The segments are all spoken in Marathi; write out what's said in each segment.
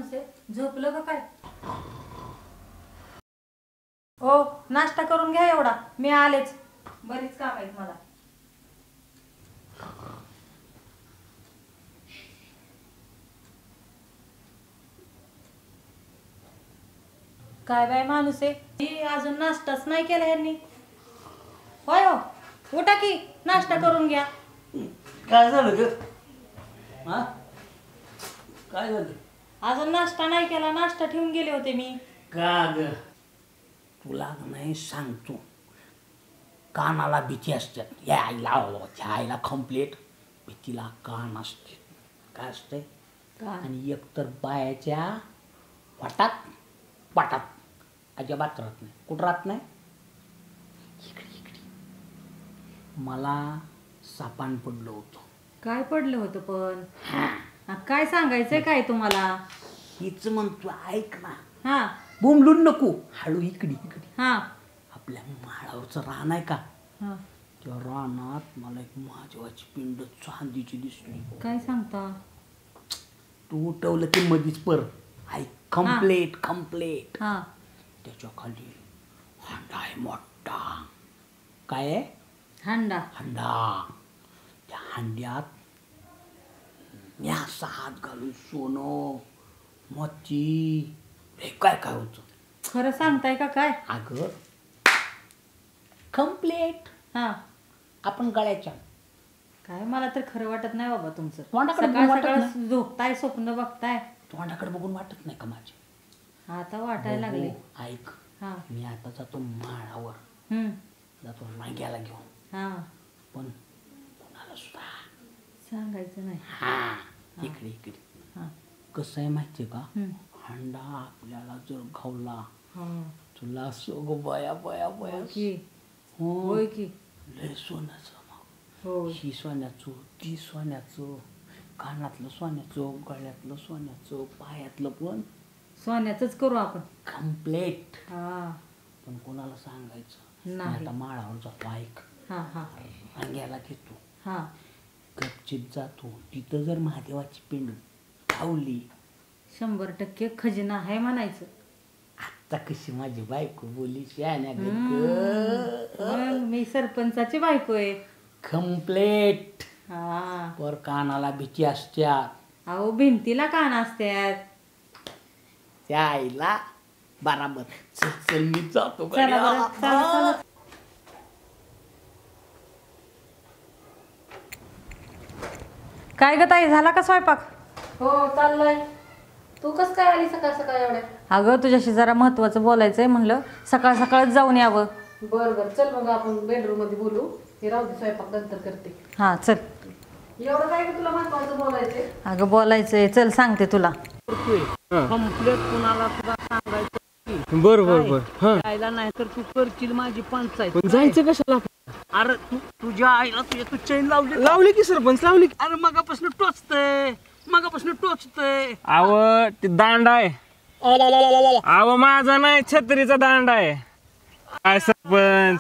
माणूस आहे, झोपलं का काय? ओ नाश्ता करून घ्या एवढा, मी आलेच, बरीच काम आहेत मला. काय बाय माणूस आहे, अजून नाश्ताच नाही केला यांनी. होय हो, उठा की नाश्ता करून घ्या. काय झालं ग? हा काय झालं? अजून नाश्ता नाही केला, नाश्ता ठेवून गेले होते मी. का ग? तुला नाही सांगतो, कानाला भीती असतात. या आईला कम्प्लीट भीतीला कान असते. काय असते? आणि एकतर बायाच्या वाटात अजिबात राहत नाही. कुठं राहत नाही? इकडे मला सापान पडलं होतं. काय पडलं होतं पण? काय सांगायचंय काय तुम्हाला? हीच म्हणतो, ऐक ना. हा बोंबलून नको, हळू इकडे. हा आपल्या माळावरचं रान आहे का? हा. त्या रानात मला एक महादेवाची पिंड चांदीची दिसली. काय सांगता? तू उठवलं की मधीच पर ऐक. कम्प्लेट. हा. त्याच्या खाली हांडा आहे मोठा. काय आहे? हांडा. त्या हांड्यात मी असा हात घालून सोनं मोती हे काय होतं. खरं सांगताय का काय? अगं कम्प्लेट. हा. आपण गळ्याच्या. काय मला तर खरं वाटत नाही बाबा तुमचं. तोंडाकडे सकाळ झोपताय, स्वप्न बघताय. तोंडाकडे बघून वाटत नाही का माझे? आता वाटायला लागले. ऐक, हा. मी आता जातो माळावर, जातो नांग्याला घेऊन. हा. पण कोणाला सुद्धा सांगायचं नाही. हा. इकडे हा. कसं आहे माहितीये का? हांडा आपल्याला जर घावला, तुला सगळं बया की होय की लय सोन्याचं. हो. ही सोन्याचं, ती सोन्याचं, कानातलं सोन्याचं, गळ्यातलं सोन्याचं, पायातलं पण सोन्याचंच करू आपण. कम्प्लेट. हा. पण कोणाला सांगायचं नाही. आता माळावर जातो. ऐक, अंग्याला घेतो, गपचिप जातो. तिथं जर महादेवाची पिंड धावली, 100% खजिना आहे म्हणायचं. आता कशी माझी बायको बोली शहाण्या मी सरपंचाची बायको आहे. कम्प्लेट. हा. वर कानाला भीती असत्यात. अहो भिंतीला कान असतात. त्या आईला बराबर. चल मी जातो. चला. काय ग ताई, झाला का स्वयंपाक? हो चाललाय. तू कस काय आली सकाळ सकाळ एवढ्या? अगं तुझ्याशी जरा महत्वाचं बोलायचंय, म्हणलं सकाळ सकाळच जाऊन यावं. बर चल मग आपण बेडरूम मध्ये बोलू. हे राहू दे, स्वयंपाक नंतर करते. हा चल. एवढं काय तुला महत्वाचं बोलायचंय? अगं बोलायचंय, चल सांगते तुला. कम्प्लेट कुणाला तुला सांगायचं? बरोबर. आईला नाही तर तू करशील माझी पंचायत. जायचं कशाला? अरे तुझ्या आईला तू चैन लावली की सरपंच, लावली. अरे मगापासून टोचतय. आव ते दांड आहे. आव माझा नाही, छत्रीचा दांड आहे. काय सरपंच?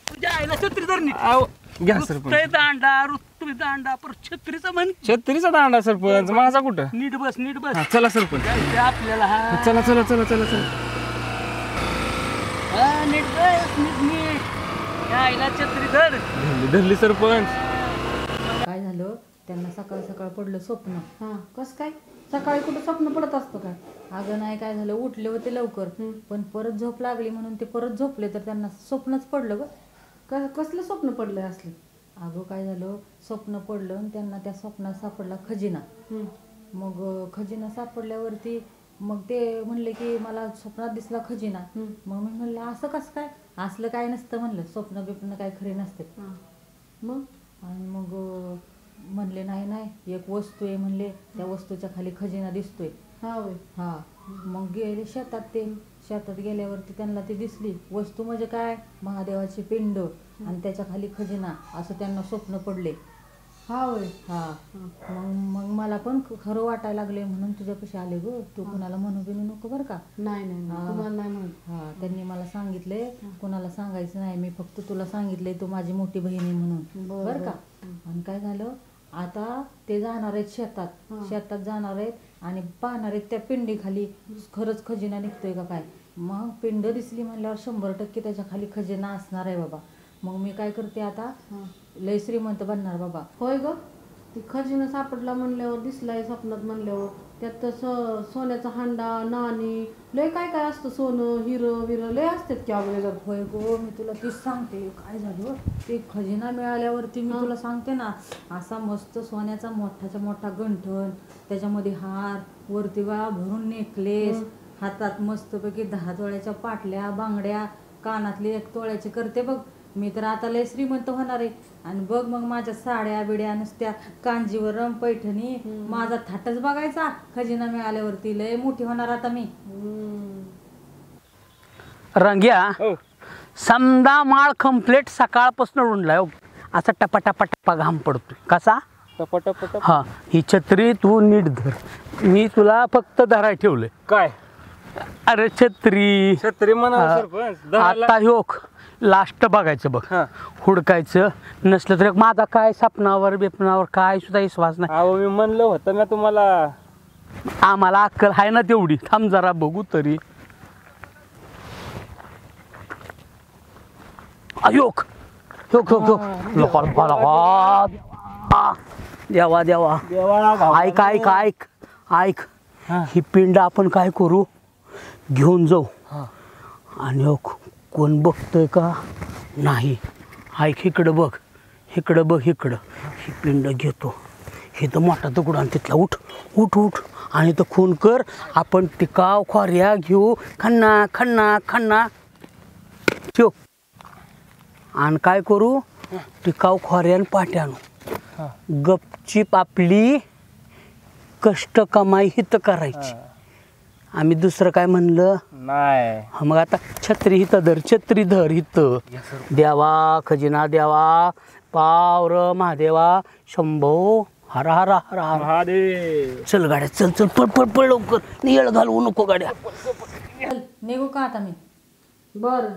तुझ्या आईला छत्री धरणी. आव घ्या सरपंच. रुततोय दांडा पर छत्रीचा म्हण. छत्रीचा दांडा सरपंच, माझा कुठं? नीट बस. हा, चला सरपंच. आपल्याला चला. नीट बस, नीट. त्या आईला छत्री धर. धरली सरपंच. काय झालं, त्यांना सकाळ सकाळ पडलं स्वप्न. हा. कस काय सकाळी कुठं स्वप्न पडत असतं काय? अगं नाही, काय झालं, उठले होते लवकर, पण परत झोप लागली म्हणून ते परत झोपले, तर त्यांना स्वप्नच पडलं ग. कसलं स्वप्न पडलंय असलं? अगं काय झालं, स्वप्न पडलं आणि त्यांना त्या स्वप्नात सापडला खजिना. मग खजिना सापडल्यावरती मग ते म्हणले की मला स्वप्नात दिसला खजिना. मग मी म्हणलं असं कसं काय? असलं काय नसतं म्हणलं, स्वप्न बिप्न काय खरे नसते. मग आणि मग म्हणले नाही एक वस्तू आहे म्हणले, त्या वस्तूच्या खाली खजिना दिसतोय. हा. मग गेले शेतात गेल्यावरती त्यांना ती दिसली वस्तू. म्हणजे काय, महादेवाची पिंड आणि त्याच्या खाली खजिना, असं त्यांना स्वप्न पडले. हा. मग मला पण खरं वाटायला लागले, म्हणून तुझ्यापाशी आले ग. तू कुणाला म्हणू बिनू नको बरं का? नाही तुम्हाला नाही म्हणत. हा, त्यांनी मला सांगितले कुणाला सांगायचं नाही, मी फक्त तुला सांगितले तू माझी मोठी बहीण आहे म्हणून, बरं का? आणि काय झालं, आता ते जाणार आहेत शेतात जाणार आहेत आणि पाहणार आहेत त्या पिंडी खाली खरंच खजिना निघतोय का काय. मग पिंड दिसली म्हणल्यावर 100% त्याच्या खाली खजिना असणार आहे बाबा. मग मी काय करते आता, लय श्रीमंत बनणार बाबा. होय ग, ती खजिना सापडला म्हणल्यावर, दिसलाय स्वप्नात म्हणल्यावर, त्यात तर सोन्याचा हांडा, नाणी, लय काय काय असतं, सोनं हिरं विरं लय असतात की अगोदर. होय गो, मी तुला तीच सांगते. काय झालं ते खजिना मिळाल्यावरती मी तुला सांगते ना, असा मस्त सोन्याचा मोठाच्या मोठा गंठण, त्याच्यामध्ये हार, वरती गळा भरून नेकलेस, हातात मस्तपैकी 10 तोळ्याच्या पाटल्या बांगड्या, कानातले 1 तोळ्याचे करते बघ. मी तर आता लय श्रीमंत होणार आहे. आणि बघ मग माझ्या साड्या बिड्या नुसत्या कांजीवरम पैठणी, माझा थाटच बघायचा खजिना मिळाल्यावरती. लय मोठी होणार आता मी. रंग्या हो. समजा माळ कम्प्लीट सकाळपासून उडलाय हो. असा टपा टपा टपा घाम पडतोय कसा. टप टप टप. हा, ही छत्री तू नीट धर, मी तुला फक्त धराय ठेवलंय. काय अरे छत्री म्हणा सरपंच. आता ह्योक लास्ट बघायचं बघ, हा. हुडकायचं. नसलं तर माझा काय सपनावर बिपनावर काय सुद्धा विश्वास नाही. अहो मी म्हणलं होतं ना तुम्हाला. आम्हाला अक्कल आहे ना तेवढी. थांब जरा बघू तरी. अयोक ह्योक ह्योक ह्योक देवा देवा. ऐक ऐक ऐक ऐक, ही पिंड आपण काय करू, घेऊन जाऊ आणि हो कोण बघतोय का नाही. ऐक इकडं बघ, इकडं बघ, इकडं. ही पिंड घेतो, हे तर मोठा दगड आणि तिथला उठ उठ उठ आणि तर खून कर. आपण टिकाव खोऱ्या घेऊ, खन्ना खन्ना खन्ना ठेव. आणि काय करू, टिकाव खोऱ्यान पाट्या आणू. गपचीप आपली कष्ट कमाई हित करायची. आम्ही दुसरं काय म्हणलं नाही. मग आता छत्री हित धर, छत्री धर हित. देवा खजिना देवा, पावर महादेवा शंभो हर हर हर हर. महादेव. चल गाड्या, चल चल पळ पळ पळ लवकर. येळ घालवू नको गाड्या. चल निघू का आता मी. बर,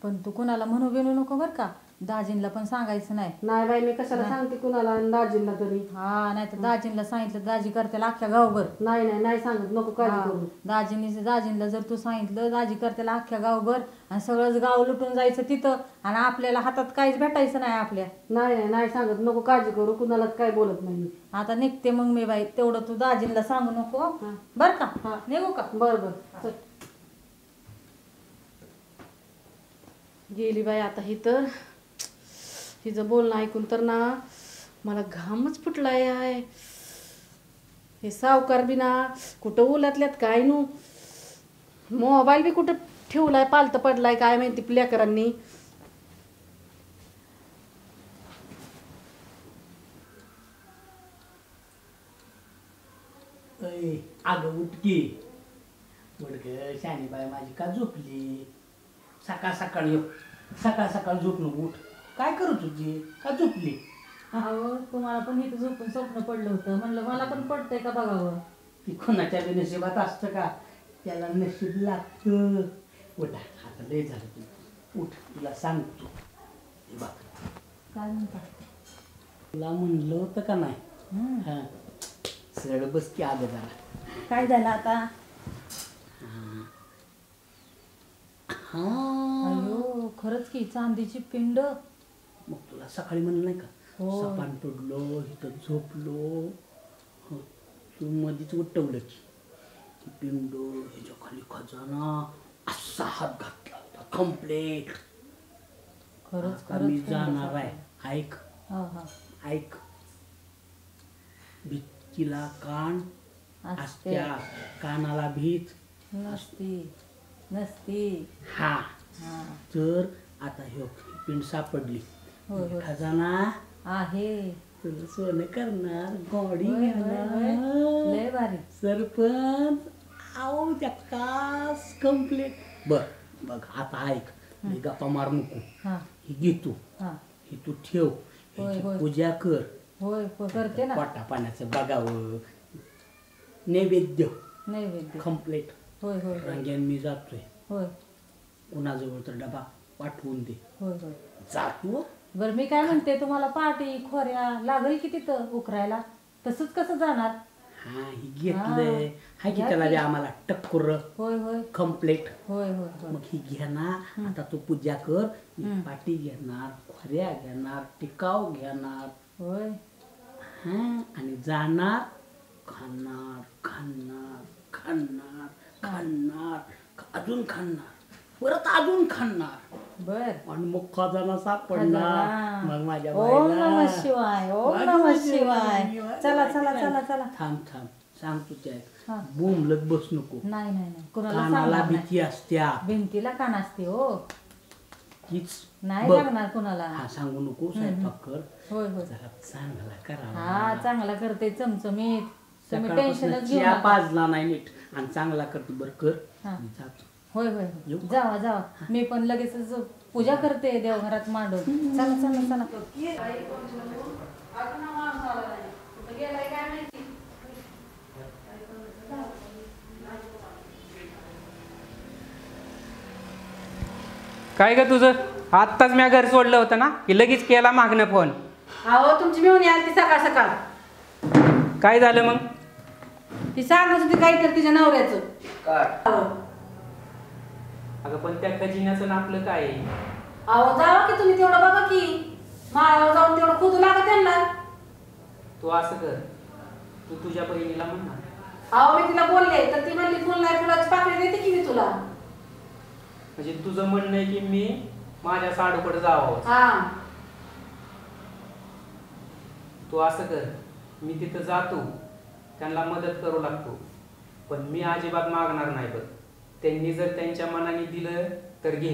पण तू कुणाला म्हणू बिनू नको बर का. दाजींला पण सांगायचं नाही. नाही बाई, मी कशाला सांगते कुणाला आणि दाजींना तरी. हा, नाही तर दाजींला सांगितलं दाजी करते अख्ख्या गावभर. नाही नाही नाही सांगत, नको काळजी करू. दाजींला जर तू सांगितलं दाजी करते अख्ख्या गावभर आणि सगळंच गाव लुटून जायचं तिथं आणि आपल्याला हातात काहीच भेटायचं नाही आपल्या. नाही नाही नाही सांगत, नको काळजी करू, कुणालाच काय बोलत नाही मी. आता निघते मग मी बाई. तेवढं तू दाजींला सांगू नको बर का. निघू का. बर बर चल. गेली बाई आता. ही तर हिचं बोलणं ऐकून तर ना मला घामच फुटलाय आहे. हे सावकार बी ना कुठं ओलातल्यात काय नू. मोबाईल बी कुठं ठेवलाय, पालत पडलाय काय माहिती प्लेकरांनी. अगं उठकी उठक, शानी बाई माझी का झोपली. सकाळ सकाळ येऊ, सकाळ सकाळ झोप नको. उठ, काय करू तुझी, का झोपली. अहो तुम्हाला पण इथं झोपून स्वप्न पडलं होतं, म्हणलं मला पण पडतंय का बघावं. ती कोणाच्या बी नशिबात असतं का, त्याला नशीब लागतं. उठा, आता लय झालं तू. उठ, तुला सांगतो. हे बघ, काय म्हणता. तुला म्हणलं होतं का नाही. हा, सरळ बस की आलं जरा. काय झालं आता. अयो खरंच की चांदीची पिंड. मग तुला सकाळी म्हणलं नाही का, हो. सपान पडलो इथं झोपलो. हो, तू मध्येच उठवलं की पिंडो ह्याच्या खाली खजाना असा हात घातला होता कम्प्लीट. खरंच मी जाणार आहे. ऐक ऐक, भितकीला कान असत्या, कानाला भीत नसती नसती. हा, तर आता हे पिंड सापडली, खजाना आहे. तुला सोनं करणार, गॉडी लय भारी. सरपंच आऊ त्या कास कम्प्लीट. बर बघ आता ऐक, मी गप्पा मार नको. ही घे तू, ही तू ठेव, पूजा कर. होय करते ना. पोटा पाण्याचं बघावं, नैवेद्य नैवेद्य कम्प्लीट. होय होय. रंग्यान मी जातोय. होय. कुणाजवळ तर डबा पाठवून दे. होय होय. जातो. बरं मी काय म्हणते, तुम्हाला पाटी खोऱ्या लागेल की तिथं उकरायला, तसंच कसं जाणार. हा ही घेतलंय हाय की त्याला बी आम्हाला टक्कर होय होय कम्प्लीट. होय होय होय. मग ही घेणार आता तू पूजा कर. मी पाटी घेणार, खोऱ्या घेणार, टिकाव घेणार. होय हा आणि जाणार खाणार खाणार खाणार खाणार अजून खाणार परत अजून खाणार. बर. आणि मग खजाना सापडणार. मग माझ्या ओम बाईला नमः शिवाय, ओम नमः शिवाय. चला चला चला चला. थांब थांब सांगतो त्या हा. बोंबलत बस नको. नाही नाही नाही कुणाला कानाला सांगणार नाही. भीती असत्या भिंतीला कान असते हो. हीच नाही बघ. लागणार कुणाला. हा सांगू नको स्वयंपाक कर होय होय. जरा चांगला करा. हा चांगला करते चमचमीत. तुम्ही सकाळपासून टेन्शनच घेऊ चिया नका. पाजला नाही नीट आणि चांगला करते बरं कर. हा. मी जातो. होय होय येऊ होय. का? जावा जावा. मी पण लगेच पूजा करते देवघरात मांडून. चला चला चला. काय ग तुझं आत्ताच मी घर सोडलं होतं ना की लगेच केला मागणं फोन. अहो तुमची मिळून याल ती सकाळ सकाळ. काय झालं मग? ती सांगत होती काय तर तिच्या नवऱ्याचं. अहो अगं पण त्या खजिन्याचं ना आपलं काय आहे? जावा की तुम्ही तेवढं बघा की माळावर जाऊन तेवढं खोदू लागा त्यांना. तू असं कर, तू तुझ्या बहिणीला म्हण ना. अहो मी तिला बोलले तर ती म्हणली फुल नाही फुलाची पाकळी देते की मी तुला. म्हणजे तुझं म्हणणं आहे की मी माझ्या साडूकडे जावं. हा तू असं कर, मी तिथं जातो त्यांना मदत करू लागतो पण मी अजिबात मागणार नाही. बघ त्यांनी जर त्यांच्या मनाने दिलं तर घे.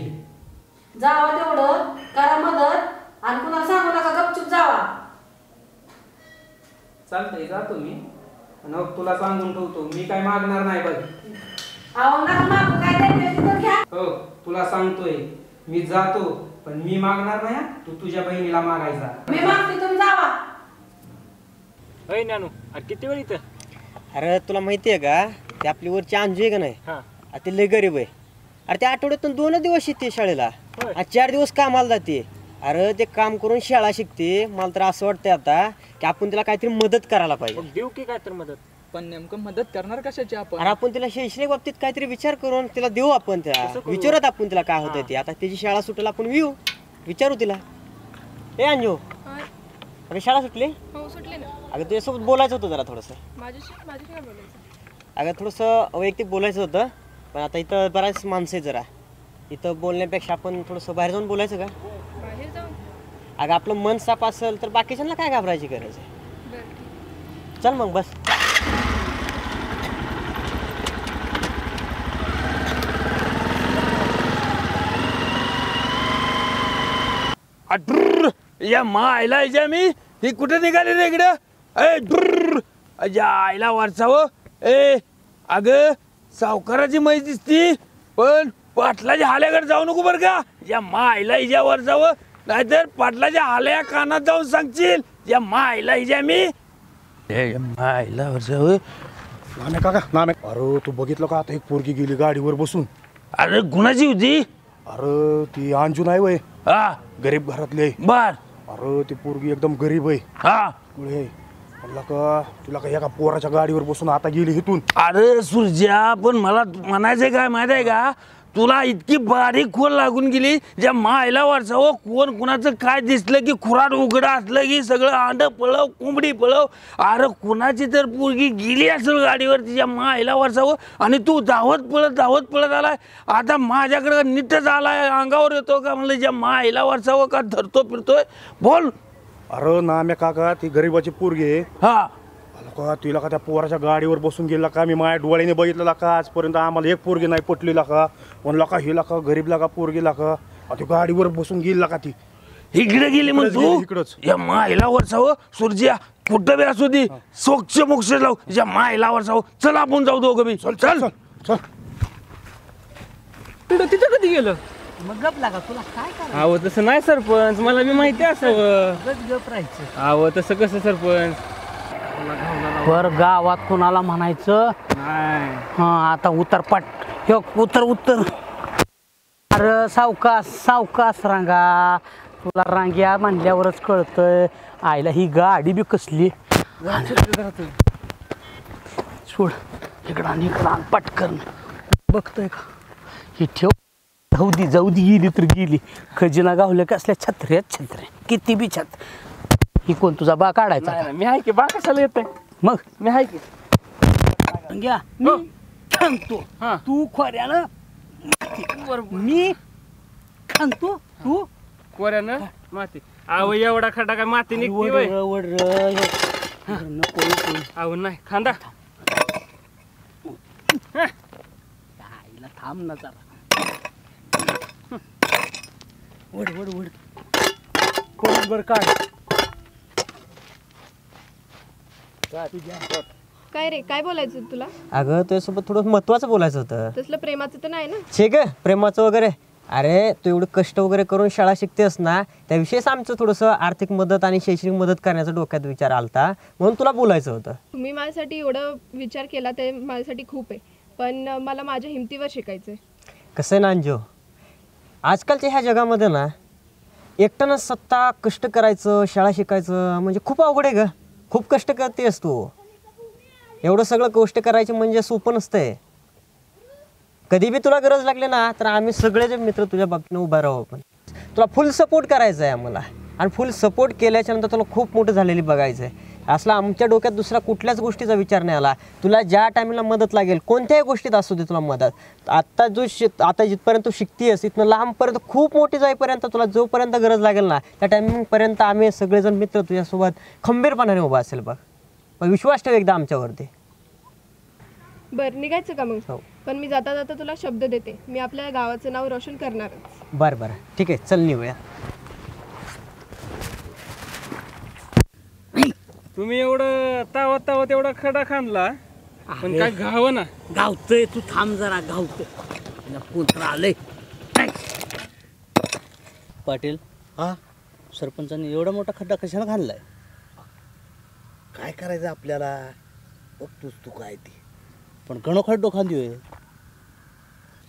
जावा तेवढं करा मदत आणि कुणाला सांगू नका गपचूप जावा. चालतंय जातो मी आणि मग तुला सांगून ठेवतो मी काय मागणार नाही. बघ अहो नका मागू काय द्यायचं तर घ्या. हो तुला सांगतोय मी जातो पण मी मागणार नाही. तू तुझ्या बहिणीला मागायचा. मी मागते तुम्ही जावा. अय नानू अरे किती वेळ इथं. अरे तुला माहिती आहे का ते आपली वरची अंजू आहे का नाही हा ते लय गरीब आहे. अरे त्या आठवड्यातून 2 दिवस येते शाळेला होय. आणि 4 दिवस कामाला जाते. अरे ते काम करून शाळा शिकते. मला तर असं वाटतंय आता की आपण तिला काहीतरी मदत करायला पाहिजे. मग देऊ की काय तर मदत. पण नेमकं मदत करणार कशाची आपण? अरे आपण तिला शैक्षणिक बाबतीत काहीतरी विचार करून तिला देऊ. आपण त्या कसं करू? विचारत आपण तिला काय होतंय ते. आता त्याची शाळा सुटेल आपण येऊ विचारू तिला. ए अंजू अरे शाळा सुटली. हो सुटले ना. अगं तुझ्यासोबत बोलायचं होतं जरा थोडंसं. माझ्याशी काय बोलायचं? अगं थोडंसं वैयक्तिक बोलायचं होतं पण आता इथं बऱ्याच माणसं आहे जरा. इथं बोलण्यापेक्षा आपण थोडंसं बाहेर जाऊन बोलायचं का? बाहेर जाऊन? अगं आपलं मन साफ असेल तर बाकीच्यांना काय घाबरायची गरज आहे. बरं चल मग बस. अट्र या मायला याच्या मी ही कुठे निघाली रे इकडं. ए ड्र अजा आईला वारसावं. ए अगं सावकाराची मैस दिसती पण पाटलाच्या हाल्याकडे जाऊ नको बरं का. या मायला हिच्या वर जावं नाहीतर पाटलाच्या हाल्या कानात जाऊन सांगशील या मायला हिच्या मी मायला वर जावं. नामे काका नामे. अरे तू बघितलं का आता एक पोरगी गेली गाडीवर बसून. अरे गुणाची होती. अरे ती अंजू नाही वय हा गरीब घरातले. बर. अरे ती पोरगी एकदम गरीब आहे. हा पुढे म्हणला का तुला का एका पोराच्या गाडीवर बसून आता गेली इथून. अरे सुरज्या पण मला म्हणायचं काय माहिती आहे का तुला इतकी बारीक खोल लागून गेली ज्या मायला वारसावं कोण कुणाचं काय दिसलं की खुराड उघडं असलं की सगळं अंड पळव कोंबडी पळव. अरे कुणाची तर पोरगी गेली असेल गाडीवर तिच्या मायला वारसावं आणि तू धावत पळत आलाय. आता माझ्याकडं नीटच आलाय अंगावर येतो का म्हणलं ज्या मायला वारसावं का धरतो फिरतोय बोल. अरे नामे काका ती गरीबाची पोरगी आहे. हा का तिला का त्या पोराच्या गाडीवर बसून गेला का मी माझ्या डोळ्याने बघितलेला का आजपर्यंत आम्हाला एक पोरगी नाही पटलेला का. म्हणला का हिला का गरीबला का पोरगीला का ती गाडीवर बसून गेला का ती इकडे गेली मग तू इकडंच. या मायला वरसावं सुरज्या कुठं बी असू दे सोक्ष मोक्ष लावू या मायला वरसावं. चल आपण जाऊ दोघं बी. चल चल चल. तिथं कधी गेलं. मग गप लागा तुला काय करायचं. अहो तसं नाही सरपंच मला बी माहिती असावं. गप राहायचं. अहो तसं कसं सरपंच. वर गावात कोणाला म्हणायचं नाही हा आता उतर उत्तर. अरे सावकास रांगा. तुला रांग्या म्हणल्यावरच कळतंय आईला ही गाडी बी कसली. सोड इकडं आणि इकडं आण पटकन. बघतोय का ही ठेव. जाऊ दी गेली तर गेली. खजिना गावल्या कसल्या छत्र्या किती बी छत्र. ही कोण तुझा बा काढायचा? मी आहे की बा कशाला येते. मग मी आहे की घ्या मी खांतो. तू खोऱ्यानं मी खांतो तू कोऱ्यानं माती. अहो एवढा खड्डा काय माती निघते होय? अहो नाही खांदा. थांब ना जरा. वड वड वड कोण बर काढ. काय रे काय बोलायचं तुला? अगं तुझ्यासोबत थोडं महत्वाचं बोलायचं होतं. तसलं प्रेमाचं तर नाही ना? छे ग प्रेमाचं वगैरे. अरे तू एवढं कष्ट वगैरे करून शाळा शिकतेस ना, त्याविषयीच आमचं थोडंसं आर्थिक मदत आणि शैक्षणिक मदत करण्याचा डोक्यात विचार आलता, म्हणून तुला बोलायचं होतं. तुम्ही माझ्यासाठी एवढं विचार केला ते माझ्यासाठी खूप आहे, पण मला माझ्या हिमतीवर शिकायचं आहे. कसं आहे ना अंजू, आजकालच्या ह्या जगामध्ये ना एकट्यानं सत्ता कष्ट करायचं शाळा शिकायचं म्हणजे खूप अवघड आहे ग. खूप कष्ट करतेस तू. एवढं सगळं गोष्ट करायची म्हणजे सोपं नसतंय. कधी बी तुला गरज लागली ना तर आम्ही सगळे जे मित्र तुझ्या बाबतीनं उभा राहू. पण तुला फुल सपोर्ट करायचा आहे आम्हाला, आणि फुल सपोर्ट केल्याच्या नंतर तुला खूप मोठं झालेली बघायचं आहे. असला आमच्या डोक्यात दुसऱ्या कुठल्याच गोष्टीचा विचार नाही आला. तुला ज्या टायमिंगला मदत लागेल कोणत्याही गोष्टीत असू दे तुला मदत. आता आता जिथपर्यंत तू शिकतेस इथनं लांबपर्यंत खूप मोठी जाईपर्यंत तुला जोपर्यंत गरज लागेल ना त्या टायमिंगपर्यंत आम्ही सगळेजण मित्र तुझ्यासोबत खंबीरपणाने उभा असेल बघ. पण विश्वास ठेव एकदा आमच्यावरती. बरं निघायचं का मग? पण मी जाता जाता तुला शब्द देते, मी आपल्या गावाचं नाव रोशन करणारच. बरं बरं ठीक आहे चल निघूया. तुम्ही एवढं तावत एवढा खडा खांदला पण काय घाव ना. गावतोय तू थांब जरा. गावतोय पुत्र आलंय. पाटील सरपंचांनी एवढा मोठा खड्डा कशाला खाल्लाय? काय करायचं आपल्याला, बघतोस तू काय ते. पण गणो खड्डो खांदियोय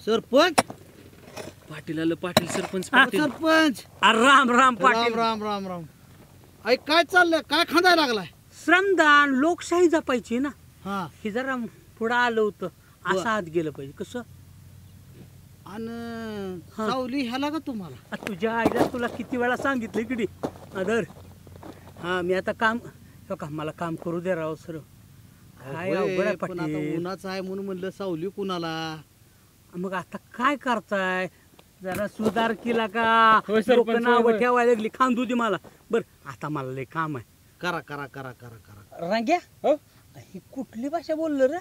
सरपंच. पाटील आलं. पाटील सरपंच. सरपंच राम राम पाटील. राम राम राम. ऐक काय चाललंय, काय खांदायला लागलाय? श्रमदान लोकशाही जपायची ना. हा हे जरा पुढं आलं होतं असं आत गेलं पाहिजे. कसं आणि सावली ह्याला का तुम्हाला? तुझ्या आईला तुला किती वेळा सांगितलं किती आदर. हा मी आता काम का मला काम करू दे राव सर. काय अवघड आहे पण आता पाटील. उन्हाचं आहे म्हणून म्हणलं सावली कुणाला. मग आता काय करताय, जरा सुधार केला का? लोक नावं ठेवायला लागली. खांदू दे मला. बर आता मला लय काम आहे. करा करा करा करा करा. रांग्या ही कुठली भाषा बोललं रे?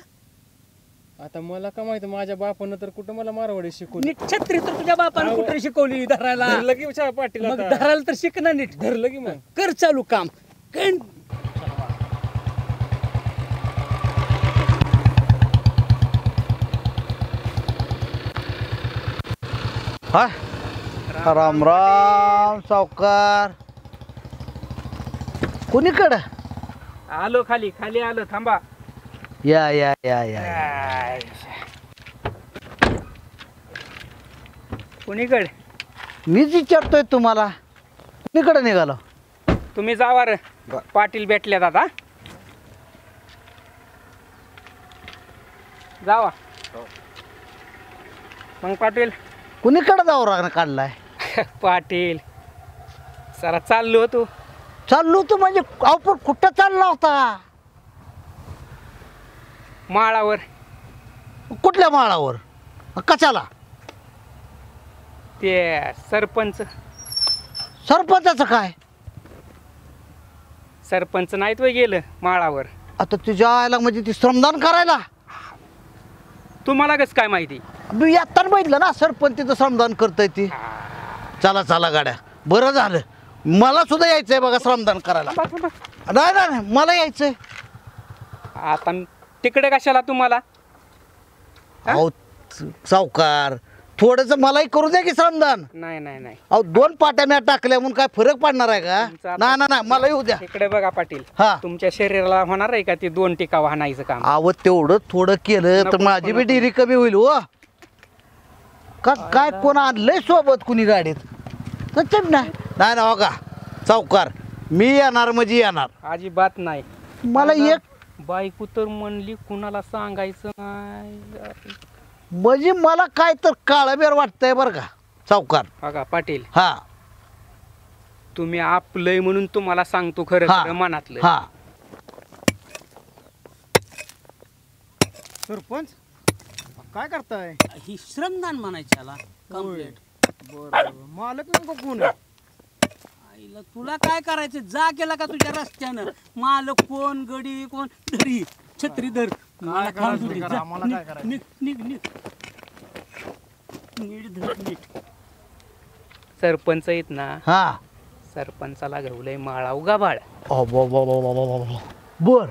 आता मला का माहिती, माझ्या बापानं तर कुठं मला मारवाडी शिकवली. नीट छत्री तर तुझ्या बापानं कुठे शिकवली धरायला? धरलं की पाटील. मग धरायला तर शिक ना नीट. धरलं की मग कर चालू काम. राम राम सावकार. कुणीकडं आलो? खाली खाली आलो. थांबा. या या या या. कुणीकडे? मीच विचारतोय तुम्हाला, कुणीकडे निघालो? तुम्ही जावा रे. पाटील भेटल्यात आता. जावा मग. पाटील कुणीकडे जाऊ राग काढलाय? पाटील जरा चाललो होतो. चाललो तू म्हणजे आपण कुठं चालला होता? माळावर. कुठल्या माळावर? कशाला? ते सरपंच. सरपंचाचं काय? सरपंच नाहीत वय गेलं माळावर. आता तुझ्या आयला म्हणजे ती श्रमदान करायला? तुम्हाला कसं काय माहिती? मी येताना बघितलं ना सरपंच तिथं श्रमदान करतय ती. चला चला गाड्या, बरं झालं. मला सुद्धा यायचंय बघा श्रमदान करायला. नाही नाही मला यायचंय. आता तिकडे कशाला तुम्हाला? अहो सावकार थोडस मलाही करू द्या की श्रमदान. नाही नाही नाही. अहो 2 पाट्या म्या टाकल्या म्हणून काय फरक पडणार आहे का? नाही नाही नाही मला येऊ द्या. इकडे बघा पाटील. हा तुमच्या शरीराला होणार आहे का ते 2 टिका वाहनायचं काम? अहो तेवढं थोडं केलं तर माझी बी डिरी कमी होईल हो. का काय कोण आणलंय सोबत कुणी गाडीत? नाही नाही ना हो का सावकार, मी येणार म्हणजे येणार. अजिबात नाही. मला एक बायको तर म्हणली कुणाला सांगायचं नाही. म्हणजे मला काय तर काळबेर वाटतंय बरं का सावकार. बघा पाटील, हा तुम्ही आपलंय म्हणून तुम्हाला सांगतो खरं हा. खरं मनातलं. हा सरपंच काय करताय? ही श्रमदान म्हणायची याला कंप्लीट. बरं मालक नेमकं कोण आहे? आईला तुला काय करायचं? जा केला का तुझ्या रस्त्यानं? मालक कोण, गडी कोण, धरी छत्री धर. मला खाऊन करायचं सुटी. करा, जा, आम्हाला निघ, काय करायचं? निघ, निघ, निघ. नीट धर, नीट. सरपंच आहेत ना, हा सरपंचाला घावलंय माळाव गाभाळ. बर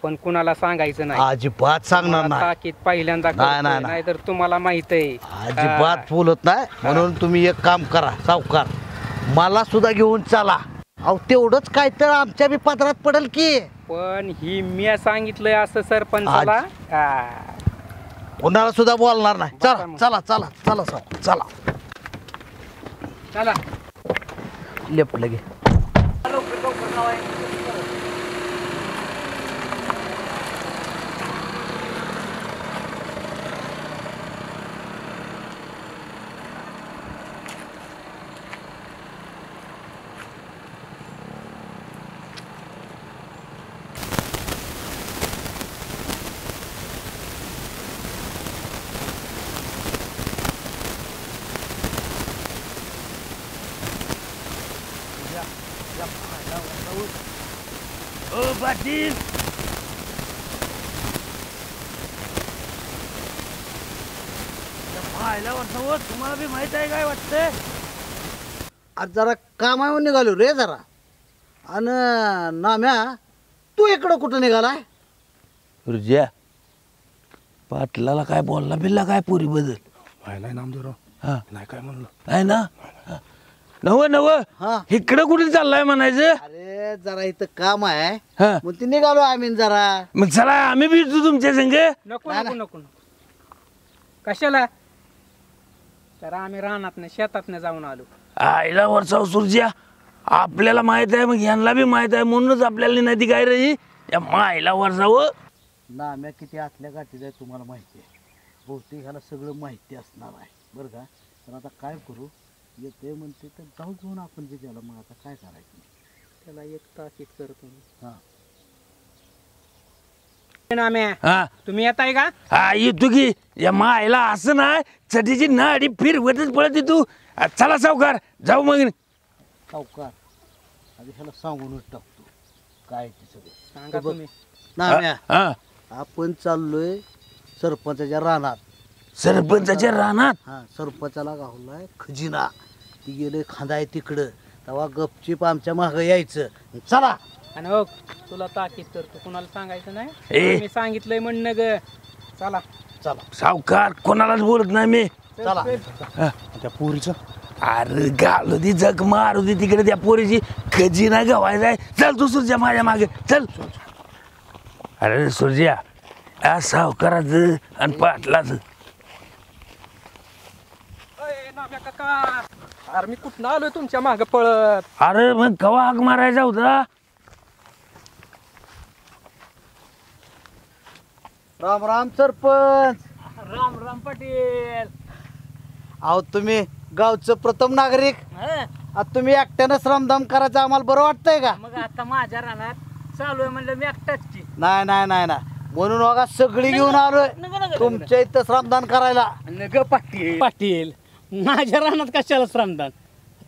पण कुणाला सांगायचं नाही. अजिबात सांगणार तुम्हाला नाही. ताकीद पहिल्यांदा नाही, नाही, नाही तर तुम्हाला माहित आहे. अजिबात बोलत नाही. म्हणून तुम्ही एक काम करा सावकार, मला सुद्धा घेऊन चला. अहो तेवढंच काय तर आमच्या बी पदरात पडेल की. पण ही मी सांगितलंय असं सरपंचाला. कोणाला सुद्धा बोलणार नाही. चला चला चला चला सावकार चला. चला लेपलं घे. ओ पाटील, तुम्हाला बी माहित आहे काय वाटतंय? आज जरा कामावर निघालो रे जरा. आणि नाम्या तू इकडं कुठं निघालाय? रुज्या, पाटलाला काय बोलला बिल्ला काय पुरी बदल? नाही नामदेवराव, हा नाही काय म्हणलं. आहे ना? नव नव इकडं कुठे चाललाय म्हणायचं? अरे जरा इथं काम आहे हा मग ते निघालो आम्ही जरा. मग चला आम्ही बी येतो तुमच्या संग. नको नको नको कशाला? तर आम्ही रानातनं शेतातनं जाऊन आलो. आईला वरचा सुरज्या, आपल्याला माहित आहे मग यांना बी माहित आहे म्हणूनच आपल्याला नाही ती काय रे या मायला वरसावं. नाम्या किती आतल्या गाठीत आहे तुम्हाला माहिती आहे. बहुतेक ह्याला सगळं माहिती असणार आहे बरं का. तर आता काय करू, येते म्हणते तर जाऊ घेऊन आपण जे त्याला. मग आता काय करायचं? त्याला एक ताकीद करतो. हा हा तुम्ही येताय का? हा येतो की. या मायला असं नाही चटीची नाडी फिरवतच पळत तू. चला सावकार जाऊ मग. सावकार आधी ह्याला सांगूनच टाकतो काय ते सगळं. सांगा तुम्ही. नाम्या हा आपण चाललोय सरपंचाच्या रानात. सरपंचाच्या रानात? हा सरपंचाला गावलाय खजिना. ती गेले खांदाय तिकडं. तेव्हा गपचीप आमच्या मागं यायचं. चला. आणि हो तुला ताकीद करतो, कुणाला सांगायचं नाही. ए. मी सांगितलंय म्हणणं ग. चला चला सावकार कोणालाच बोलत नाही मी. चला. त्या पोरीचं अरे घालू ती जग मारू दे तिकडे त्या पोरीची खजिना गवायचा. चल तू सुरज्या माझ्या मागे चल. अरे सुरज्या या सावकाराचं आणि पाटलाचं. अरे मी कुठं आलोय तुमच्या माग पळत. अरे मग कवा हाक मारायचा होता? राम राम सरपंच. राम राम पाटील. अहो तुम्ही गावचं प्रथम नागरिक. आता तुम्ही एकट्यानं श्रमदान करायचं आम्हाला बरं वाटतंय का? मग आता माझ्या रानात चालू आहे म्हणलं मी एकटाच की. नाही नाही नाही ना, म्हणून बघा सगळी घेऊन आलोय तुमच्या इथं श्रमदान करायला. नग पाटील. पाटील माझ्या रानात कशाला श्रमदान?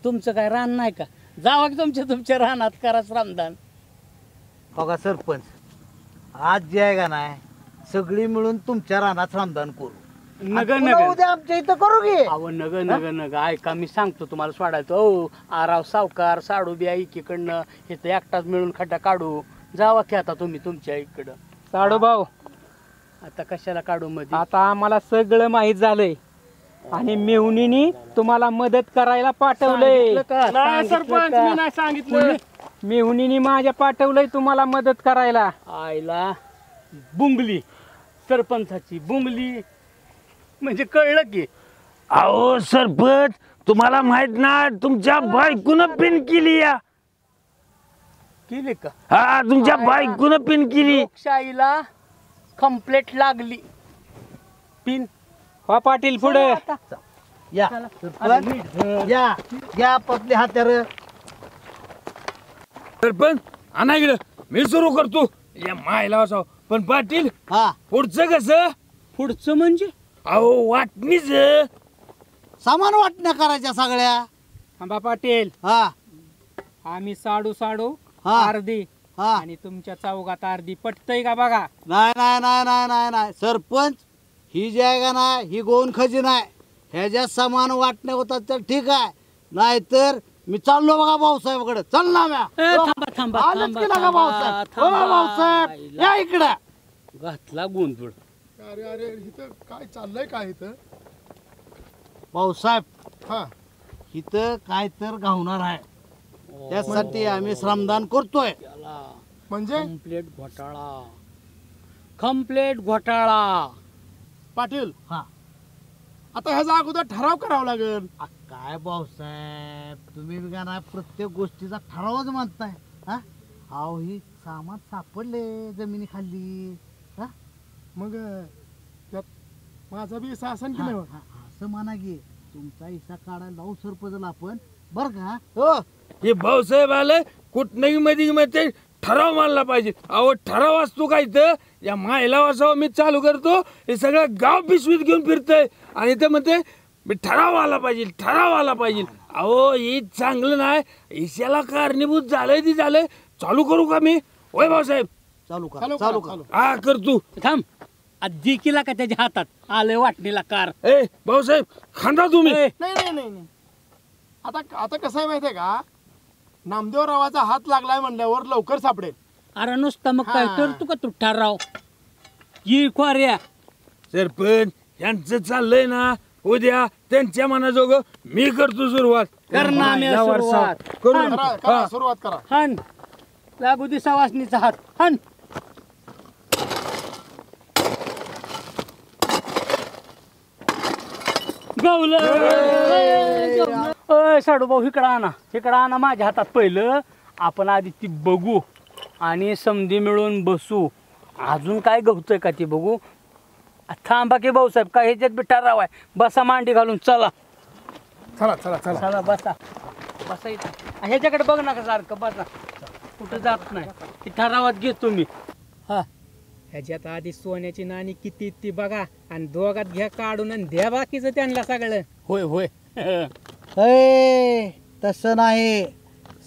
तुमचं काय रान नाही का? जावा की तुमच्या रानात करा श्रमदान. बघा सरपंच, आज जे आहे का नाही सगळी मिळून तुमच्या रानात श्रमदान करू. नग आणि पुन्हा उद्या आमच्या इथं करू की. अहो नग नग नग ऐका मी सांगतो तुम्हाला सोडायचं. हो आराव सावकार साडू बिया एकीकडनं इथं एकटाच मिळून खड्डा काढू. जावा की आता तुम्ही तुमच्या इकडं. साडू भाऊ आता कशाला काढू मध्ये? आता आम्हाला सगळं माहित झालंय आणि मेहुणीनी तुम्हाला मदत करायला पाठवलंय. नाही सरपंच, मी नाही सांगितलं. मेहुणीनी माझ्या पाठवलंय तुम्हाला मदत करायला. आईला बुंगली, सरपंचाची बुंगली म्हणजे कळलं की. अहो सरपंच तुम्हाला माहित ना तुमच्या बायकोनं पिन केली या. केली का हा तुमच्या बायकोनं पिन केली. लोकशाहीला कंप्लेट लागली. पिन वा पाटील पुढे या या घ्या आपले हात्यार. सरपंच आणा गेलं मी सुरू करतो या मायला वाचाव. पण पाटील हा पुढचं कसं? पुढचं म्हणजे अहो वाटणीच सामान वाटण्या करायच्या सगळ्या. थांबा पाटील. हा आम्ही साडू साडू हा. अर्धी हा आणि तुमच्या चौघात अर्धी पटतय का बघा. नाही नाही नाही नाही नाही नाही सरपंच ही जी आहे का नाही ही गोन खजी नाही. ह्याच्यात सामान वाटण्या होतात तर ठीक आहे. नाहीतर मी चाललो बघा भाऊसाहेबाकडे. चल ना म्या थांबा थांबा आलेच की नका भाऊसाहेब. हो भाऊसाहेब या इकडे. घातला गोंधळ. अरे अरे इथं काय चाललंय काय इथं? भाऊसाहेब हा इथं काय तर गावणार आहे. त्यासाठी आम्ही श्रमदान करतोय. म्हणजे कंप्लेट घोटाळा. कंप्लेट घोटाळा. पाटील हा आता ह्याचा अगोदर ठराव करावा लागेल. काय भाऊसाहेब तुम्ही बी का नाही प्रत्येक गोष्टीचा ठरावच मानताय. हा अहो ही सामान सापडले जमिनी खाली. हा मग त्यात माझा बी हिस्सा असेल की नाही मग? असं म्हणा की तुमचा हिस्सा काढायला लावू सरपंचला आपण बर का. हो हे भाऊसाहेब आलं कुठनही मध्ये ठराव मानला पाहिजे. अहो ठराव असतो काय तर या मायला वाचावं मी चालू करतो. हे सगळं गाव पिशवीत घेऊन फिरतय आणि ते म्हणते मी ठराव आला पाहिजे ठराव आला पाहिजे. अहो हे चांगलं नाही. ईशाला कारणीभूत झालंय ती झालंय. चालू करू का मी? होय भाऊसाहेब चालू करा चालू करा. हा करतो. थांब आधी केला का त्याच्या हातात आलंय वाटणीला कार. ए भाऊसाहेब खांदा तुम्ही. नाही नाही नाही नाही. आता आता कसं आहे माहितीये का नामदेवरावाचा हात लागलाय म्हणल्यावर लवकर सापडेल. अरे नुसतं मग काय करतो का तू ठराव. ही खोऱ्या सरपंच यांचं चाललंय ना उद्या त्यांच्या मनाजोगं मी करतो सुरुवात. करा सुरुवात करा. हन लागू दे सवासनीचा हात. हन गवलं. साडू भाऊ इकडं आणा माझ्या हातात. पहिलं आपण आधी ती बघू आणि समधी मिळून बसू. अजून काय गवतोय का ती बघू. थांबा की भाऊसाहेब काय ह्याच्यात बी ठराव आहे. बसा मांडी घालून. चला चला चला चला चला बसा बसा इथं. ह्याच्याकडे बघ ना का सारखं. बसा कुठं जात नाही. ती ठरावात घेतो मी. हा ह्याच्यात आधी सोन्याची नाणी किती ती बघा आणि दोघात घ्या काढून आणि द्या बाकीचं त्यांना सगळं. होय होय. तसं नाही.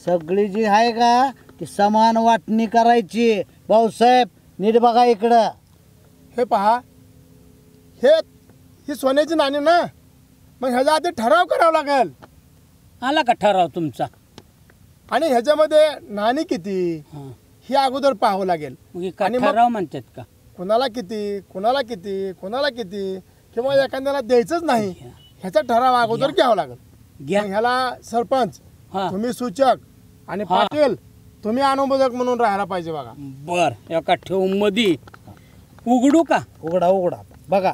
सगळी जी आहे का ती समान वाटणी करायची. भाऊसाहेब नीट बघा इकडं. हे पहा ही सोन्याची नाणी ना मग ह्याच्या आधी ठराव करावा लागेल. आला का ठराव तुमचा? आणि ह्याच्यामध्ये नाणी किती ही अगोदर पाहावं लागेल. आणि ठराव म्हणतात का कुणाला किती कुणाला किती कुणाला किती किंवा एखाद्याला द्यायचंच नाही ह्याचा ठराव अगोदर घ्यावा लागेल. ह्याला सरपंच तुम्ही सूचक आणि पाटील तुम्ही अनुमोदक म्हणून राहायला पाहिजे बघा. बर एका ठेव मध्ये उघडू का? उघडा उघडा बघा.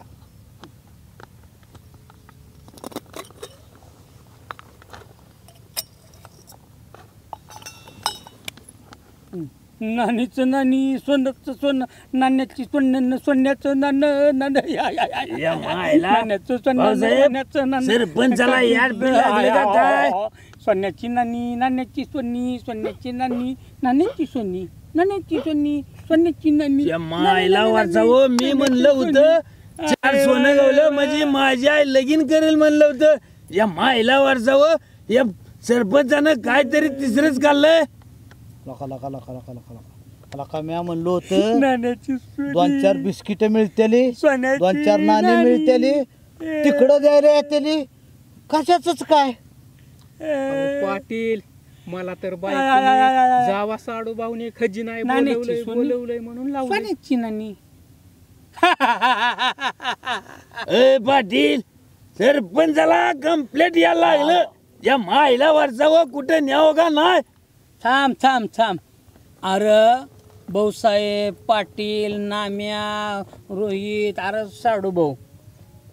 नाणीचं नाणी सोन्याचं सोनं नाण्याची सोन्यानं सोन्याचं नाणं नाण्याचं सोन्याचं सरपंचाला याड बी लागलं का काय? सोन्याची नाणी नाण्याची सोनी सोन्याची नाणी नाण्याची सोनी नाण्याची सोनी सोन्याची नाणी. मायला वाचावं मी म्हणलं होतं 4 सोनं गावलं म्हणजे माझी आई लगीन करेल म्हणलं होतं. या मायला वाचावं या सरपंचानं काहीतरी तिसरंच काढलंय. लका लका लका लका लका लका लका म्या म्हणलो होतं 2-4 बिस्किट मिळतेली 2-4 नाणी मिळतेली तिकडं द्यायला येतेली. कशाच काय पाटील मला तर बायकोने जावा साडू भाऊने खजिना बोलवलंय म्हणून सोन्याची नाणी. ए पाटील सरपंचाला कंप्लेंट यायला लागलं. या मायला वाचावं कुठे न्यावं का नाही. थांब थांब थांब. अरे भाऊसाहेब पाटील नाम्या रोहित अरे साडू भाऊ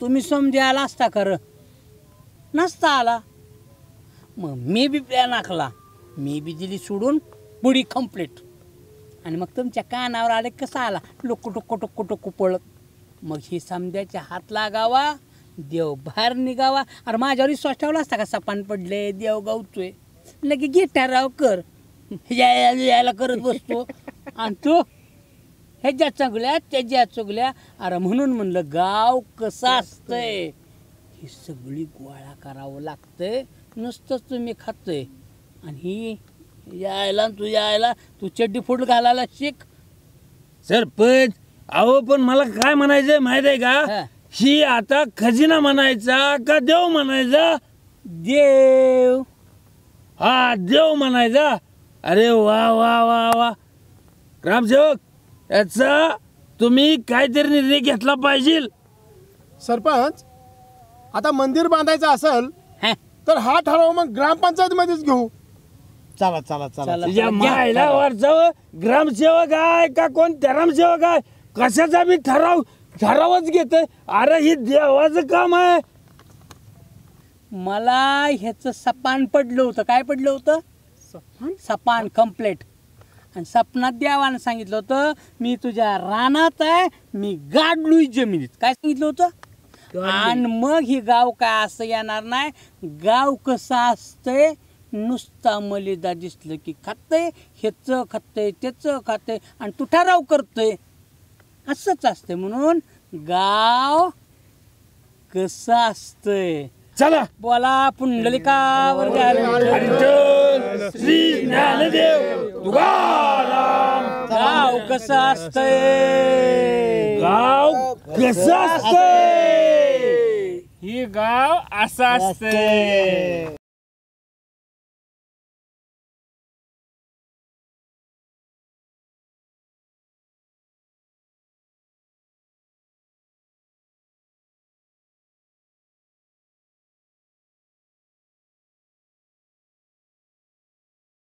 तुम्ही समजे आला असता खरं नसता आला. मग मी बी प्लॅन आखला. मी बी दिली सोडून पुढी कम्प्लीट. आणि मग तुमच्या कानावर आले कसा आला टुकू टुकू टुकू टुकू पळत. मग ही समद्याच्या हात लागावा, देव बाहेर निघावा. अरे माझ्यावर विश्वास ठेवला असता का सपान पडले देव गावतोय लगे गिटाराव कर यायला करत बसतो. आणि तू ह्याच्या चुगल्या त्याच्या चुगल्या. अरे म्हणून म्हणलं गाव कसं असतंय ही सगळी गोळा करावं लागतंय. नुसतंच तुम्ही खातोय. आणि ही यायला तू चड्डी फुट घालायला शिक. सरपंच अहो पण मला काय म्हणायचंय माहित आहे का, ही आता खजिना म्हणायचा का देव म्हणायचा? देव. हा देव म्हणायचा. अरे वा वा वा वा ग्रामसेवक, याचा तुम्ही काहीतरी निर्णय घेतला पाहिजे. सरपंच आता मंदिर बांधायचं असेल तर हा ठराव मग ग्रामपंचायत मध्येच घेऊ. चला चला चला तुझ्या मायला वरचं ग्रामसेवक आहे का कोण धर्मसेवक आहे, कशाचा मी ठरावच घेतोय. अरे ही देवाचं काम आहे. मला ह्याचं सपान पडलं होतं. काय पडलं होतं? सपान कम्प्लेट. आणि सपनात देवानं सांगितलं होतं मी तुझ्या रानात आहे, मी गाडलोय जमिनीत. काय सांगितलं होतं? आणि मग ही गाव काय असं येणार नाही. गाव कसं असतंय नुसता मलिदा दिसलं की खातंय, ह्याचं खातंय त्याचं खातंय आणि तू ठराव करतोय. असंच असतंय. म्हणून गाव कसं असतंय चला बोला पुंडलिकावर श्री ज्ञानदेव तुकाराम. गाव कसं असतंय, गाव कसं असतंय, ही गाव असं असतंय.